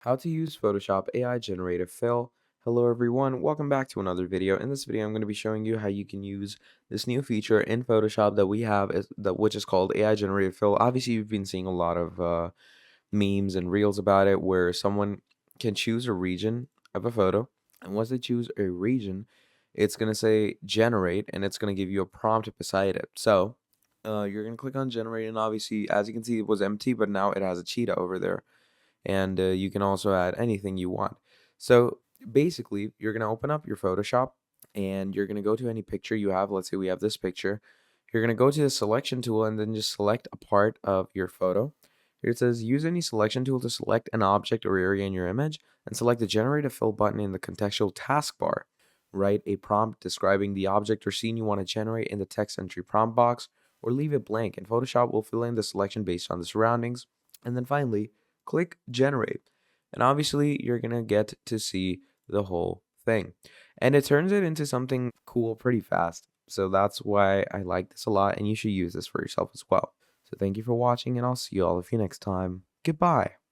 How to use Photoshop AI generative fill. Hello everyone, welcome back to another video. In this video, I'm going to be showing you how you can use this new feature in Photoshop that we have, which is called AI generative fill. Obviously, you've been seeing a lot of memes and reels about it, where someone can choose a region of a photo, and once they choose a region, it's going to say generate, and it's going to give you a prompt beside it. So you're going to click on generate, and obviously, as you can see, it was empty, but now it has a cheetah over there, and you can also add anything you want. So basically, you're going to open up your Photoshop, and you're going to go to any picture you have. Let's say we have this picture. You're going to go to the selection tool and then just select a part of your photo. Here it says use any selection tool to select an object or area in your image, and select the generate a fill button in the contextual taskbar. Write a prompt describing the object or scene you want to generate in the text entry prompt box, or leave it blank, and Photoshop will fill in the selection based on the surroundings. And then finally, click generate, and obviously you're gonna get to see the whole thing, and it turns it into something cool pretty fast. So that's why I like this a lot, and you should use this for yourself as well. So thank you for watching, and I'll see you all of you next time. Goodbye.